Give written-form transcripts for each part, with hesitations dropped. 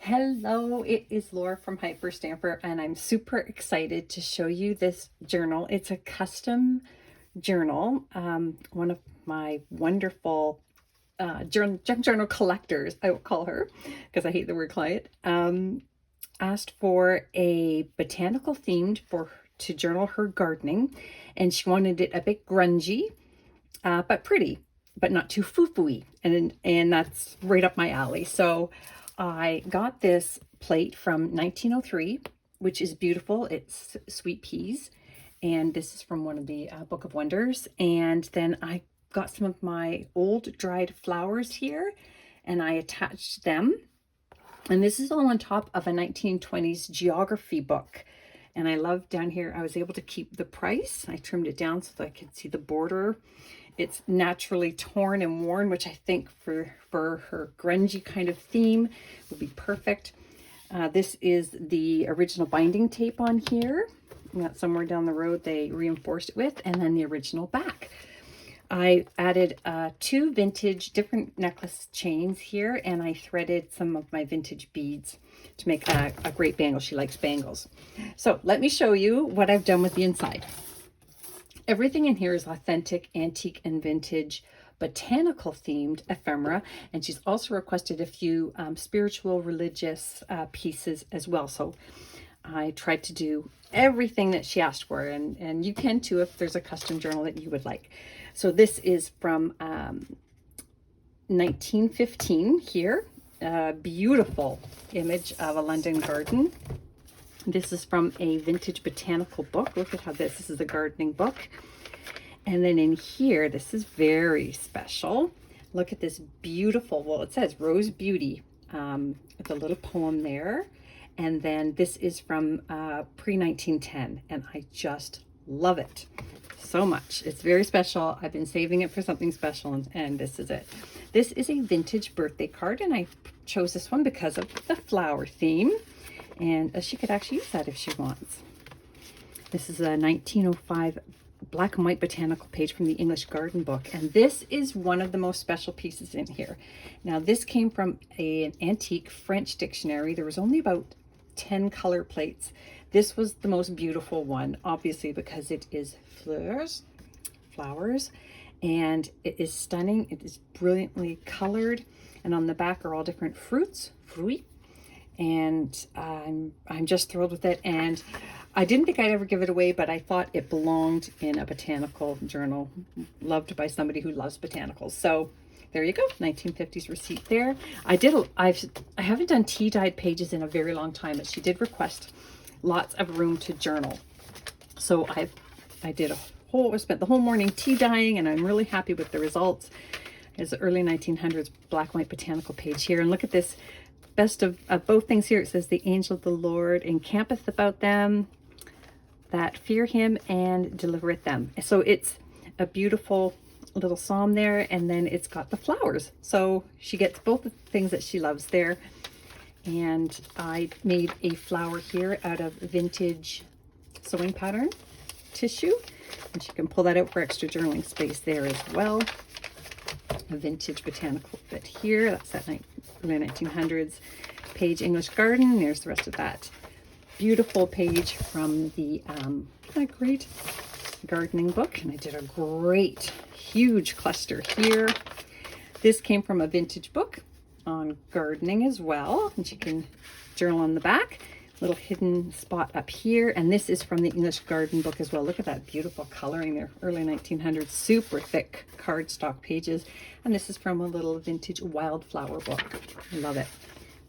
Hello, it is Laura from Hyperstamper, and I'm super excited to show you this journal. It's a custom journal. One of my wonderful junk journal collectors, I will call her, because I hate the word client, asked for a botanical themed to journal her gardening, and she wanted it a bit grungy, but pretty, but not too foo-foo-y, and that's right up my alley. So I got this plate from 1903, which is beautiful. It's sweet peas, and this is from one of the Book of Wonders. And then I got some of my old dried flowers here, and I attached them. And this is all on top of a 1920s geography book. And I love down here, I was able to keep the price. I trimmed it down so that I could see the border. It's naturally torn and worn, which I think for her grungy kind of theme would be perfect. This is the original binding tape on here. That somewhere down the road they reinforced it with, and then the original back. I added two vintage different necklace chains here, and I threaded some of my vintage beads to make a great bangle. She likes bangles. So let me show you what I've done with the inside. Everything in here is authentic, antique, and vintage botanical themed ephemera, and she's also requested a few spiritual religious pieces as well. So I tried to do everything that she asked for, and you can too if there's a custom journal that you would like. So this is from 1915 here. Beautiful image of a London garden. This is from a vintage botanical book. Look at how this is a gardening book. And then in here, this is very special. Look at this beautiful, well, it says Rose Beauty. It's a little poem there. And then this is from pre-1910, and I just love it so much. It's very special. I've been saving it for something special, and this is it. This is a vintage birthday card, and I chose this one because of the flower theme. And she could actually use that if she wants. This is a 1905 black and white botanical page from the English Garden Book. And this is one of the most special pieces in here. Now, this came from an antique French dictionary. There was only about 10 color plates. This was the most beautiful one, obviously, because it is flowers, and it is stunning. It is brilliantly colored. And on the back are all different fruit. And I'm just thrilled with it. And I didn't think I'd ever give it away, but I thought it belonged in a botanical journal, loved by somebody who loves botanicals. So there you go, 1950s receipt there. I haven't done tea dyed pages in a very long time, but she did request lots of room to journal. So I spent the whole morning tea dyeing, and I'm really happy with the results. It's the early 1900s black and white botanical page here. And look at this. Best of both things here. It says the angel of the Lord encampeth about them that fear him and delivereth them. So it's a beautiful little psalm there, and then it's got the flowers. So she gets both the things that she loves there. And I made a flower here out of vintage sewing pattern tissue, and she can pull that out for extra journaling space there as well. A vintage botanical bit here. That's that early 1900s page English Garden. There's the rest of that beautiful page from the that great gardening book. And I did a great huge cluster here. This came from a vintage book on gardening as well, and you can journal on the back. Little hidden spot up here, and this is from the English Garden Book as well. Look at that beautiful coloring there, early 1900s, super thick cardstock pages. And this is from a little vintage wildflower book. I love it.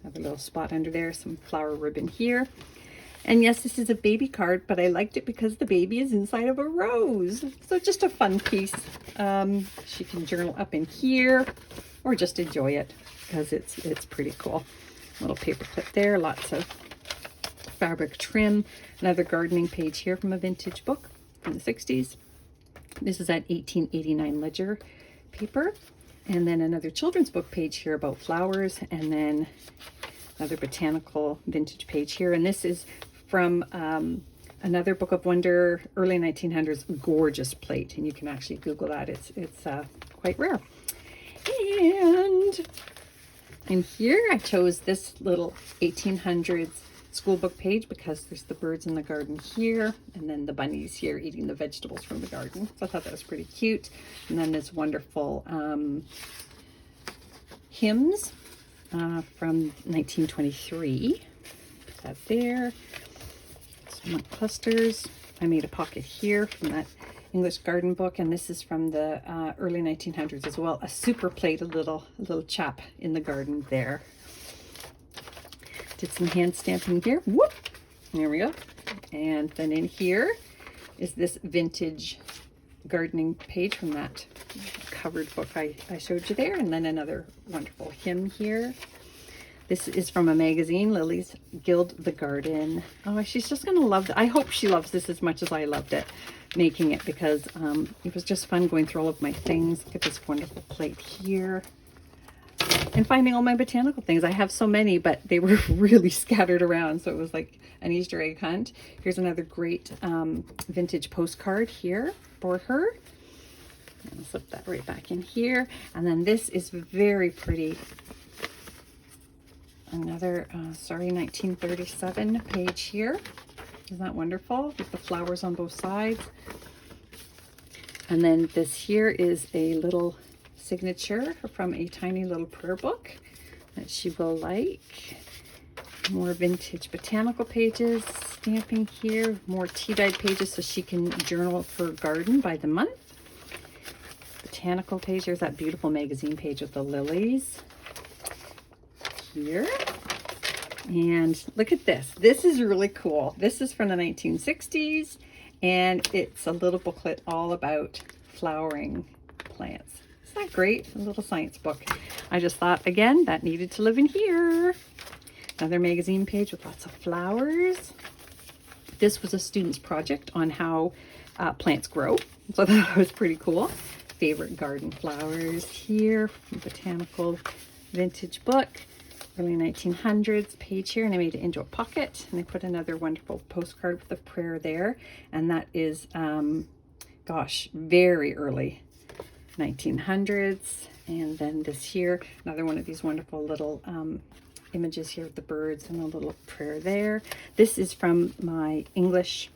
Have a little spot under there, some flower ribbon here. And yes, this is a baby card, but I liked it because the baby is inside of a rose. So just a fun piece. She can journal up in here or just enjoy it because it's pretty cool. Little paper clip there, lots of fabric trim. Another gardening page here from a vintage book from the 60s. This is that 1889 ledger paper. And then another children's book page here about flowers, and then another botanical vintage page here. And this is from another Book of Wonder, early 1900s, gorgeous plate. And you can actually Google that. It's quite rare. And And here I chose this little 1800s school book page because there's the birds in the garden here, and then the bunnies here eating the vegetables from the garden. So I thought that was pretty cute. And then this wonderful hymns from 1923. Put that there. Some clusters. I made a pocket here from that English garden book, and this is from the early 1900s as well. A super plate, a little chap in the garden there. Did some hand stamping here. Whoop! There we go. And then in here is this vintage gardening page from that covered book I showed you there. And then another wonderful hymn here. This is from a magazine, Lily's Gild the Garden. Oh, she's just going to love it. I hope she loves this as much as I loved it, making it, because it was just fun going through all of my things. Look at this wonderful plate here. And finding all my botanical things. I have so many, but they were really scattered around, so it was like an Easter egg hunt. Here's another great vintage postcard here for her. I'll slip that right back in here. And then this is very pretty. Another, 1937 page here. Isn't that wonderful? With the flowers on both sides. And then this here is a little signature from a tiny little prayer book that she will like. More vintage botanical pages, stamping here. More tea-dyed pages so she can journal her garden by the month. Botanical page. There's that beautiful magazine page with the lilies. Here. And look at this. This is really cool. This is from the 1960s, and it's a little booklet all about flowering plants. Isn't that great? A little science book. I just thought, again, that needed to live in here. Another magazine page with lots of flowers. This was a student's project on how plants grow, so that was pretty cool. Favorite garden flowers here. Botanical vintage book. Early 1900s page here, and I made it into a pocket, and I put another wonderful postcard with a prayer there, and that is gosh, very early 1900s. And then this here, another one of these wonderful little images here with the birds and a little prayer there. This is from my English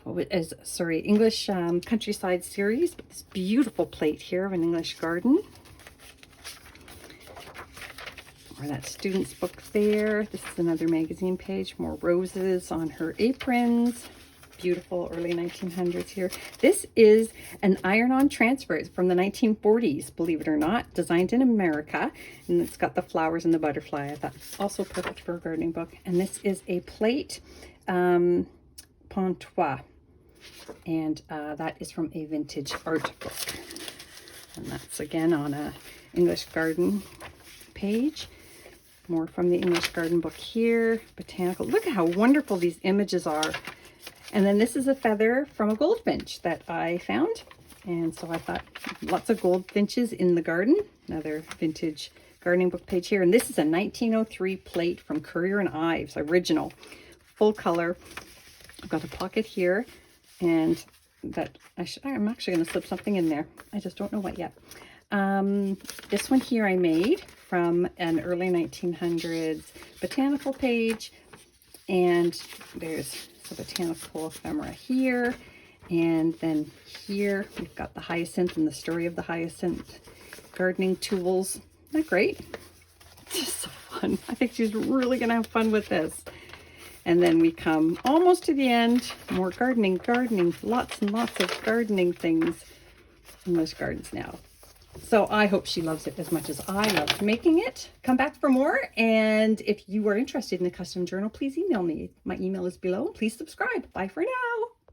English countryside series. This beautiful plate here of an English garden. Or that student's book there. This is another magazine page. More roses on her aprons. Beautiful early 1900s here. This is an iron-on transfer. It's from the 1940s, believe it or not. Designed in America. And it's got the flowers and the butterfly. I thought also perfect for a gardening book. And this is a plate, Pontois. And that is from a vintage art book. And that's again on a English garden page. More from the English garden book here. Botanical. Look at how wonderful these images are. And then this is a feather from a goldfinch that I found. And so I thought lots of goldfinches in the garden. Another vintage gardening book page here. And this is a 1903 plate from Currier and Ives, original, full color. I've got a pocket here, and that I'm actually going to slip something in there. I just don't know what yet. This one here I made from an early 1900s botanical page, and there's the botanical ephemera here, and then here we've got the hyacinth and the story of the hyacinth gardening tools. Isn't that great? It's just so fun. I think she's really gonna have fun with this. And then we come almost to the end. More gardening, lots and lots of gardening things in English gardens now. So I hope she loves it as much as I loved making it. Come back for more. And if you are interested in a custom journal, please email me. My email is below. Please subscribe. Bye for now.